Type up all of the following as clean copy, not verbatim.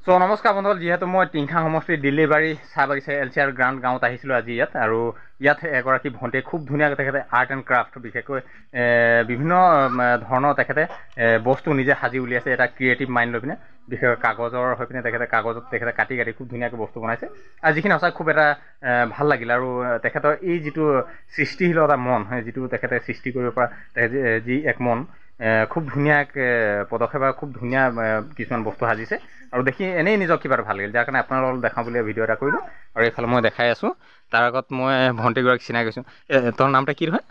So নমস্কাৰ বন্ধুসকল, যিহেতু মই টিংখাং সমষ্টিৰ দিল্লীবাৰী চাহ বাগিচা LCR গ্ৰাণ্ড গাঁৱত আহিছিলোঁ আজি ইয়াত। আৰু ইয়াত এগৰাকী ভণ্টিয়ে খুব ধুনীয়াকৈ তেখেতে আৰ্ট এণ্ড ক্ৰাফ্ট বিশেষকৈ বিভিন্ন ধৰণৰ তেখেতে বস্তু নিজে সাজি উলিয়াইছে। এটা ক্ৰিয়েটিভ মাইণ্ড লৈ পিনে বিশেষকৈ কাগজৰ হৈ পিনে কাগজত তেখেতে কাটি খুব ধুনীয়াকৈ বস্তু বনাইছে। আৰু যিখিনি সঁচাই খুব এটা ভাল লাগিল। আৰু তেখেতৰ এই যিটো সৃষ্টিশীলতা মন, যিটো তেখেতে সৃষ্টি কৰিব পৰা যি এক মন, খুব ধুনীয়াকৈ পদক্ষেপ আৰু খুব ধুনীয়া কিছুমান বস্তু সাজিছে। আৰু দেখি এনেই নিজক কিবা এটা ভাল লাগিল, যাৰ কাৰণে আপোনালোকক দেখাওঁ বুলি ভিডিঅ' এটা কৰিলোঁ। আৰু এইফালে মই দেখাই আছোঁ, তাৰ আগত মই ভণ্টিগৰাকী চিনাই গৈছোঁ। তোৰ নামটা কি হয়?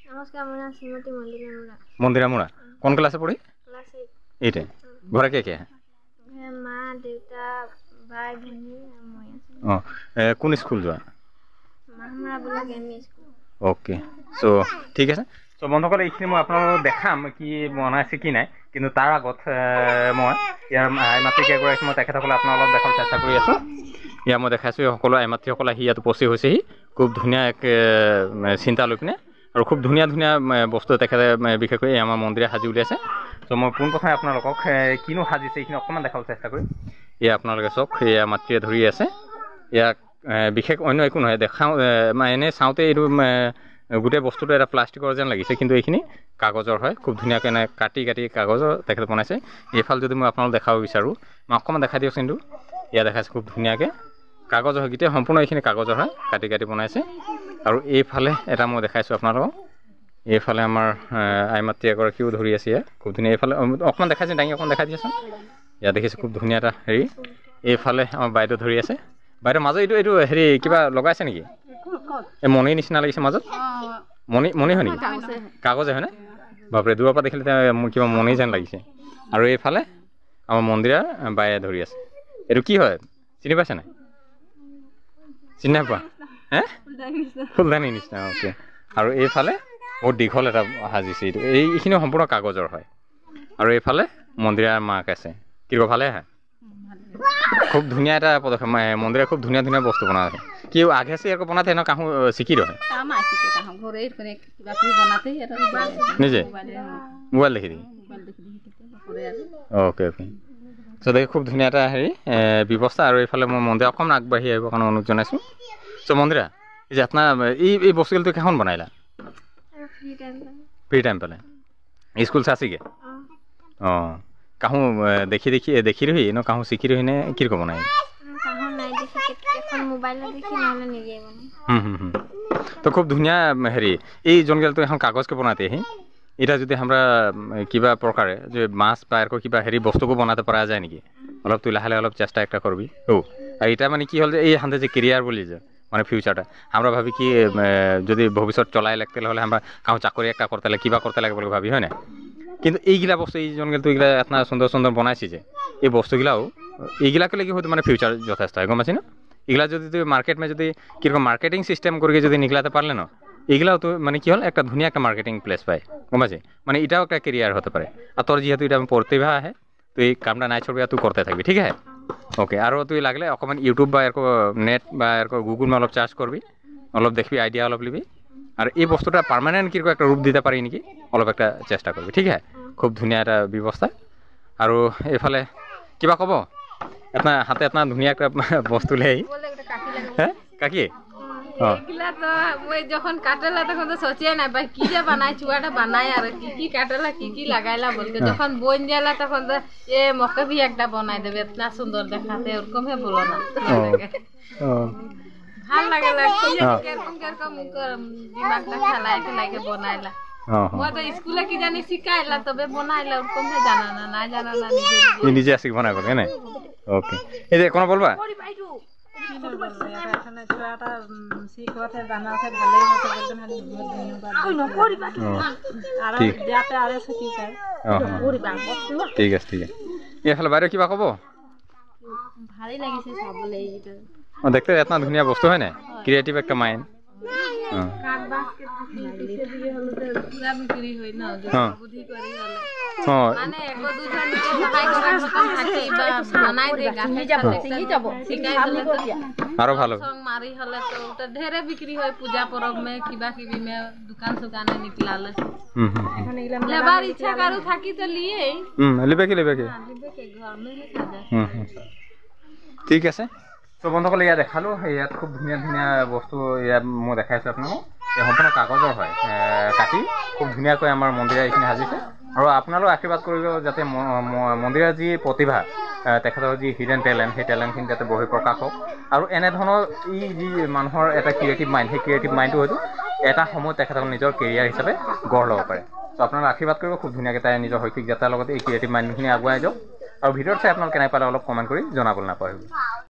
নমস্কাৰ, মোৰ নাম শ্ৰীমতী মন্দিৰা মুৰা। কোন ক্লাছে পঢ়ি? ক্লাছ 8 ঘৰে কে আহে? মা, দেউতা, ভাই, ভনী আৰু মই আছোঁ। অঁ, কোন স্কুল যোৱা? অ'কে, চ' ঠিক আছে। চ' বন্ধুসকল, এইখিনি মই আপোনালোকক দেখাম কি বনাইছে কি নাই, কিন্তু তাৰ আগত মই ইয়াৰ আই মাতৃক এগৰাকী মই তেখেতসকলে আপোনালোকক দেখাব চেষ্টা কৰি আছোঁ। ইয়াৰ মই দেখাইছোঁ সকলো আই মাতৃসকল আহি ইয়াত উপস্থিত হৈছেহি খুব ধুনীয়া এক চিন্তা লৈ পিনে, আৰু খুব ধুনীয়া ধুনীয়া বস্তু তেখেতে বিশেষকৈ আমাৰ মন্দিৰে সাজি উলিয়াইছে। চ' মই পোনপ্ৰথমে আপোনালোকক কিনো সাজিছে এইখিনি অকণমান দেখাব চেষ্টা কৰিম। এয়া আপোনালোকে চাওক, এয়া মাতৃয়ে ধৰি আছে। ইয়াক বিশেষ অন্য একো নহয়, দেখাওঁ এনেই চাওঁতে এইটো গোটেই বস্তুটো এটা প্লাষ্টিকৰ যেন লাগিছে, কিন্তু এইখিনি কাগজৰ হয়। খুব ধুনীয়াকৈ এনে কাটি কাগজৰ তেখেতে বনাইছে। এইফালে যদি মই আপোনালোক দেখাব বিচাৰোঁ, মই অকণমান দেখাই দিয়কচোন। কিন্তু ইয়াত দেখাইছে খুব ধুনীয়াকৈ কাগজৰ হয়, গোটেই সম্পূৰ্ণ এইখিনি কাগজৰ হয়, কাটি বনাইছে। আৰু এইফালে এটা মই দেখাইছোঁ আপোনালোকক, এইফালে আমাৰ আই মাতৃ এগৰাকীও ধৰি আছে। ইয়াত খুব ধুনীয়া। এইফালে অকণমান দেখাইছে, দাঙি অকণমান দেখাই দিয়াচোন। ইয়াত দেখিছোঁ খুব ধুনীয়া এটা হেৰি। এইফালে আমাৰ বাইদেউ ধৰি আছে। বাইদেউ মাজত এইটো হেৰি কিবা লগাইছে নেকি? এই মণিৰ নিচিনা লাগিছে মাজত। মণি হয় নেকি? কাগজে হয়নে? বাপৰে, দূৰৰ পৰা দেখিলে মোৰ কিবা মণি যেন লাগিছে। আৰু এইফালে আমাৰ মন্দিৰৰ বায়ে ধৰি আছে। এইটো কি হয় চিনি পাইছে নাই? চিনি নাই পোৱা? ফুলদানি নিচিনা। অ'কে। আৰু এইফালে বহুত দীঘল এটা সাজিছে। এইখিনি সম্পূৰ্ণ কাগজৰ হয়। আৰু এইফালে মন্দিৰৰ মাক আছে। কি কয়, ভালে আহে? খুব ধুনীয়া এটা পদক্ষেপ। মন্দিৰে খুব ধুনীয়া ধুনীয়া বস্তু বনাইছে। কি আগে আকৌ বনাতে ন কাহু শিকি ৰহে নিজে মোবাইল দেখি দেখি। Okay okay. চ' দেখি খুব ধুনীয়া এটা হেৰি ব্যৱস্থা। আৰু এইফালে মই মন্দিৰ অকণমান আগবাঢ়ি আহিবৰ কাৰণে অনুৰোধ জনাইছোঁ। চ' মন্দিৰা, এই যে আপোনাৰ এই বস্তুটো কেইখন বনাইলা? ফ্ৰী টাইম পালে স্কুল চাচিগে? অঁ, কাহু দেখি ৰহি ন কাহু শিকি ৰহি নে কি ৰকম বনাই? তো খুব ধুনীয়া হেৰি। এই যোনকেইটাতো এখন কাগজকে বনাতে আহি, এটা যদি আমৰা কিবা প্ৰকাৰে যে মাছ বা এৰকম কিবা হেৰি বস্তুকো বনাতে পৰা যায় নেকি? অলপ তুই লাহে অলপ চেষ্টা একটা করবি। আর এটা মানে কি হল যে এই হাতে যে কেরিয়ার বলি যে মানে ফিউচারটা আমরা ভাবি কি যদি ভবিষ্যৎ চলাই লাগতে হলে আমরা কাউ চাকরি একটা করতে লাগে কিবা করতে লাগে বলে ভাবি, হয় না? কিন্তু এইগিলা বস্তু এই যোনগুলো তুই এগুলা আপনার সুন্দর সুন্দর বনাইছি যে এই বস্তুগুলাও এইগুলাকে লেগে হয়তো মানে ফিউচার যথেষ্ট হয়, গম পাচ্ছি না? এগুলা যদি তুই মার্কেট মে যদি কিরকম মার্কেটিং সিস্টেম করে যদি নিগলাতে পারলে না, এগুলাও তো মানে কি হল একটা ধুনিয়া একটা মার্কেটিং প্লেস পায়, গম পাচ্ছি? মানে এটাও একটা কেরিয়ার হতে পারে। আর তোর যেহেতু এটা প্রতিভা আহে তুই এই কামটা নাই ছড়বি আর তুই করতে থাকবি, ঠিক আছে? ওকে। আর তুই লাগলে অকমান ইউটিউব বা এরকম নেট বা এরকম গুগল মে অলপ চার্জ করবি, অলপ দেখবি, আইডিয়া অলপ লিবি। আর এই বস্তুটা পার্মানেন্ট কিরকম একটা রূপ দিতে পারি নাকি অলপ একটা চেষ্টা করবি, ঠিক আছে? খুব ধুনিয়া একটা ব্যবস্থা। আর এইফালে কিবা কব? আপনার হাতে আপনার ধুনিয়া একটা বস্তু লেই। হ্যাঁ কাকি? এগুলা তো ওই যখন কাটেলা তখন তো সোচিয়ে না ভাই কি যে বানাই চুয়াটা বানাই আর কি কাটেলা কি লাগাইলা বলতে, যখন বন जाला তখন তো এ মকে भी একটা বানাই দেবে इतना সুন্দর দেখাতে, ওরকম হে বলো না। ভাল লাগে কিরকম দিমাগটা খেলাইকে বানাইলা। মই তো স্কুলে কি জানি শিখাইলা তবে বানাইলা, ওরকম হে জানা না নিজে আসি বানাইব কেন? ওকে। এই যে কোন বলবা? ঠিক আছে ঠিক আছে। এইফালে বাইরে কিবা কব? ভালেই লাগিছে চাবলৈ এইটো। দেখতে এত ধুনীয়া বস্তু হয় না, ক্রিয়েটিভ একটা মাইন্ড। আরো ভালো মারি হলে তো ওটা ঢেরে বিক্রি হয় পূজা পরব মে কিবা কিবি মে দোকান সুকানে নিকলালে। লেবার ইচ্ছা কারু থাকি তো লিয়ে लेबे के घर में ही खा जाए। ঠিক আছে। চ' বন্ধুসকলে ইয়াত দেখালোঁ, ইয়াত খুব ধুনীয়া ধুনীয়া বস্তু ইয়াত মই দেখাইছোঁ আপোনালোকক। এই সম্পূৰ্ণ কাগজৰ হয়, কাটি খুব ধুনীয়াকৈ আমাৰ মন্দিৰে এইখিনি সাজিছে। আৰু আপোনালোক আশীৰ্বাদ কৰিব যাতে মন্দিৰৰ যি প্ৰতিভা, তেখেতৰ যি হিডেন টেলেণ্ট, সেই টেলেণ্টখিনি যাতে বহি প্ৰকাশ হওক। আৰু এনেধৰণৰ যি মানুহৰ এটা ক্ৰিয়েটিভ মাইণ্ড, সেই ক্ৰিয়েটিভ মাইণ্ডটো হয়তো এটা সময়ত তেখেতসকল নিজৰ কেৰিয়াৰ হিচাপে গঢ় ল'ব পাৰে। চ' আপোনালোকে আশীৰ্বাদ কৰিব খুব ধুনীয়াকৈ তাই নিজৰ শৈক্ষিক যাত্ৰাৰ লগতে এই ক্ৰিয়েটিভ মাইণ্ডখিনি আগুৱাই যাওক। আৰু ভিডিঅ'ত চাই আপোনালোকে কেনে পালে অলপ কমেণ্ট কৰি জনাবলৈ নাপাহৰিব।